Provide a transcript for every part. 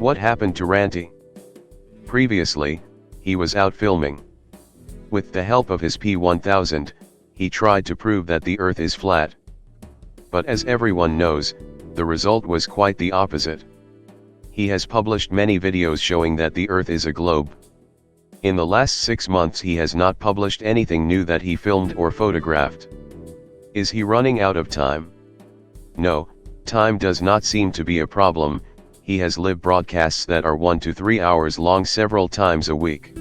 What happened to Ranty? Previously, he was out filming. With the help of his P1000, he tried to prove that the Earth is flat. But as everyone knows, the result was quite the opposite. He has published many videos showing that the Earth is a globe. In the last 6 months he has not published anything new that he filmed or photographed. Is he running out of time? No, time does not seem to be a problem. He has live broadcasts that are 1 to 3 hours long several times a week,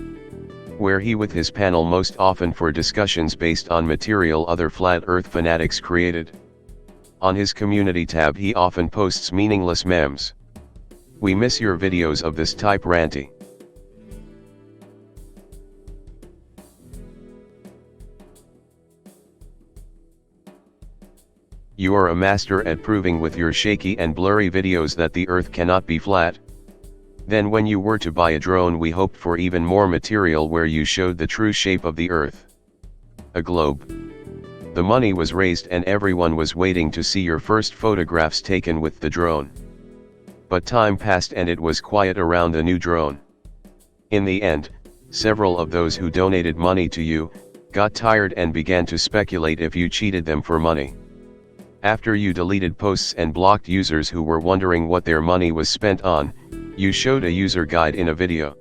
where he with his panel most often for discussions based on material other flat earth fanatics created. On his community tab he often posts meaningless memes. We miss your videos of this type, Ranty. You are a master at proving with your shaky and blurry videos that the Earth cannot be flat. Then when you were to buy a drone we hoped for even more material where you showed the true shape of the Earth. A globe. The money was raised and everyone was waiting to see your first photographs taken with the drone. But time passed and it was quiet around the new drone. In the end, several of those who donated money to you, got tired and began to speculate if you cheated them for money. After you deleted posts and blocked users who were wondering what their money was spent on, you showed a user guide in a video.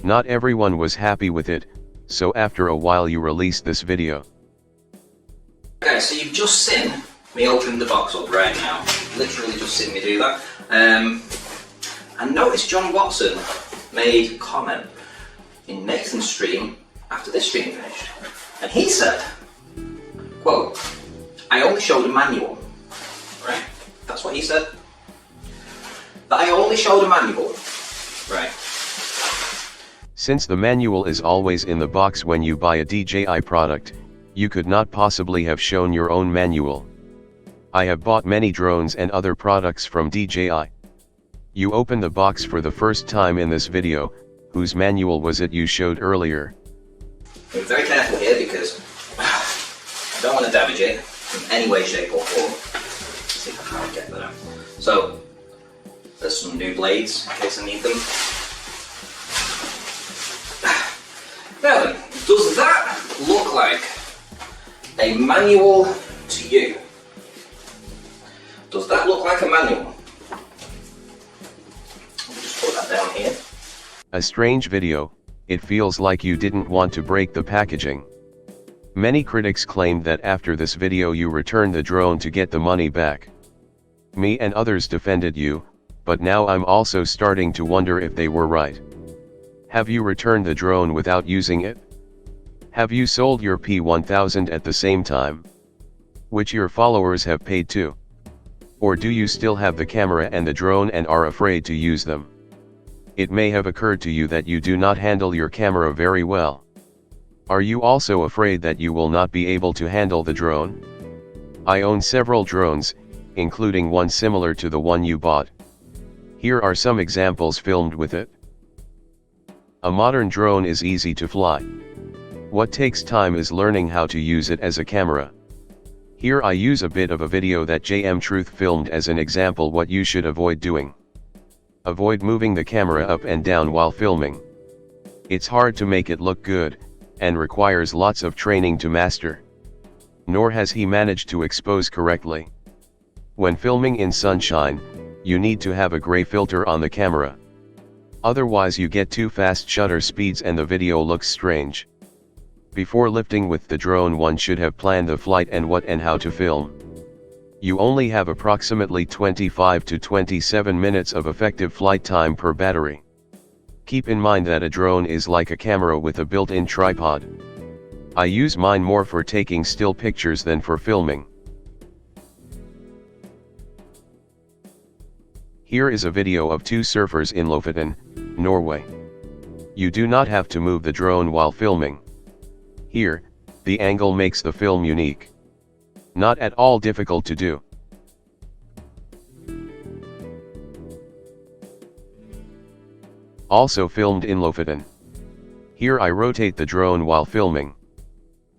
Not everyone was happy with it, so after a while you released this video. Okay, so you've just seen me open the box up right now. Literally just seen me do that. And notice John Watson made a comment in Nathan's stream after this stream finished. And he said, quote, I only showed a manual. Right? That's what he said. That I only showed a manual. Right. Since the manual is always in the box when you buy a DJI product, you could not possibly have shown your own manual. I have bought many drones and other products from DJI. You open the box for the first time in this video. Whose manual was it you showed earlier? I'm very careful here because I don't want to damage it in any way, shape or form. Let's see if I can get that out. So, there's some new blades in case I need them. Now then, does that look like a manual to you? Does that look like a manual? Let me just put that down here. A strange video. It feels like you didn't want to break the packaging. Many critics claimed that after this video you returned the drone to get the money back. Me and others defended you, but now I'm also starting to wonder if they were right. Have you returned the drone without using it? Have you sold your P1000 at the same time? Which your followers have paid to? Or do you still have the camera and the drone and are afraid to use them? It may have occurred to you that you do not handle your camera very well. Are you also afraid that you will not be able to handle the drone? I own several drones, including one similar to the one you bought. Here are some examples filmed with it. A modern drone is easy to fly. What takes time is learning how to use it as a camera. Here I use a bit of a video that JM Truth filmed as an example what you should avoid doing. Avoid moving the camera up and down while filming. It's hard to make it look good, and requires lots of training to master. Nor has he managed to expose correctly. When filming in sunshine, you need to have a gray filter on the camera. Otherwise you get too fast shutter speeds and the video looks strange. Before lifting with the drone one should have planned the flight and what and how to film. You only have approximately 25 to 27 minutes of effective flight time per battery. Keep in mind that a drone is like a camera with a built-in tripod. I use mine more for taking still pictures than for filming. Here is a video of two surfers in Lofoten, Norway. You do not have to move the drone while filming. Here, the angle makes the film unique. Not at all difficult to do. Also filmed in Lofoten. Here I rotate the drone while filming.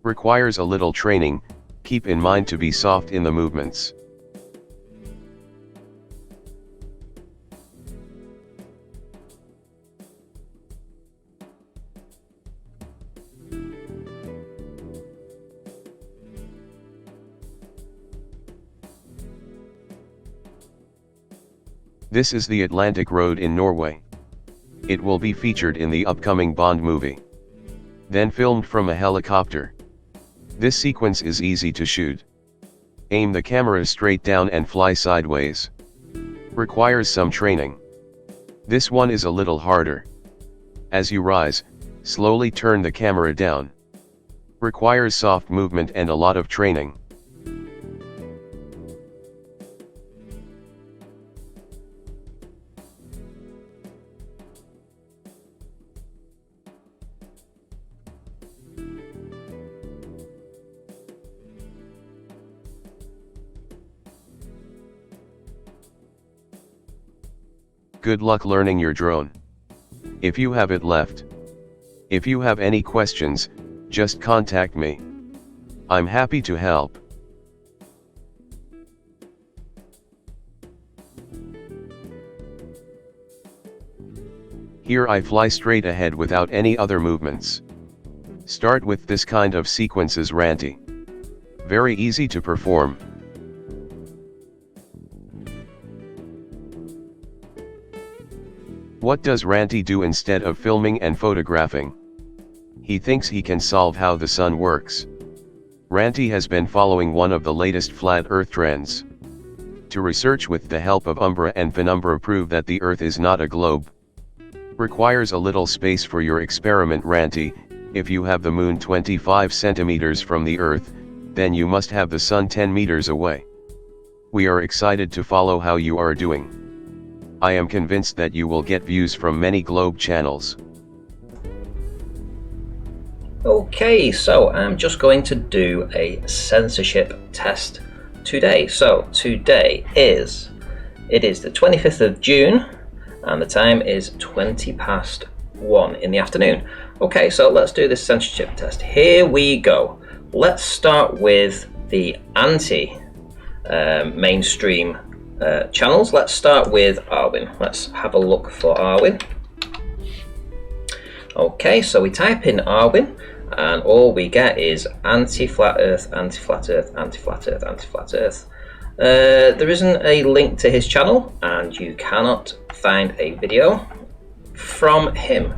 Requires a little training, keep in mind to be soft in the movements. This is the Atlantic Road in Norway. It will be featured in the upcoming Bond movie. Then filmed from a helicopter. This sequence is easy to shoot. Aim the camera straight down and fly sideways. Requires some training. This one is a little harder. As you rise, slowly turn the camera down. Requires soft movement and a lot of training. Good luck learning your drone. If you have it left. If you have any questions, just contact me. I'm happy to help. Here I fly straight ahead without any other movements. Start with this kind of sequences, Ranty. Very easy to perform. What does Ranty do instead of filming and photographing? He thinks he can solve how the sun works. Ranty has been following one of the latest flat earth trends. To research with the help of Umbra and Penumbra prove that the earth is not a globe. Requires a little space for your experiment, Ranty. If you have the moon 25 centimeters from the earth, then you must have the sun 10 meters away. We are excited to follow how you are doing. I am convinced that you will get views from many globe channels. Okay, so I'm just going to do a censorship test today. So today is the 25th of June and the time is 1:20 in the afternoon. Okay, so let's do this censorship test. Here we go. Let's start with the anti-mainstream channels. Let's start with Arwin. Let's have a look for Arwin. Okay, so we type in Arwin and all we get is anti-flat earth, anti-flat earth, anti-flat earth, anti-flat earth. There isn't a link to his channel and you cannot find a video from him.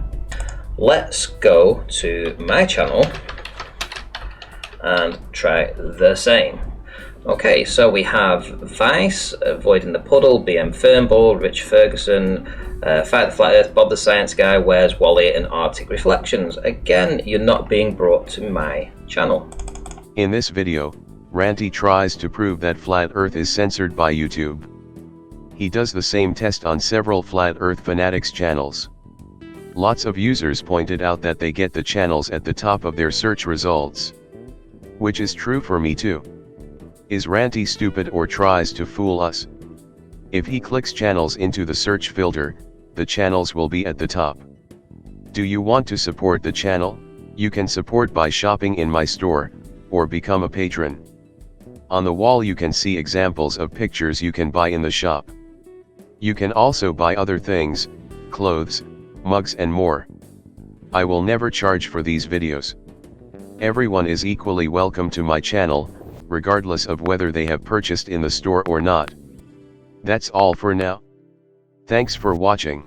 Let's go to my channel and try the same. Okay, so we have Vice, Avoiding the Puddle, BM Fernball, Rich Ferguson, Fight the Flat Earth, Bob the Science Guy, Where's Wally, and Arctic Reflections. Again, you're not being brought to my channel. In this video, Ranty tries to prove that Flat Earth is censored by YouTube. He does the same test on several Flat Earth fanatics channels. Lots of users pointed out that they get the channels at the top of their search results. Which is true for me too. Is Ranty stupid or tries to fool us? If he clicks channels into the search filter, the channels will be at the top. Do you want to support the channel? You can support by shopping in my store, or become a patron. On the wall you can see examples of pictures you can buy in the shop. You can also buy other things, clothes, mugs and more. I will never charge for these videos. Everyone is equally welcome to my channel, regardless of whether they have purchased in the store or not. That's all for now. Thanks for watching.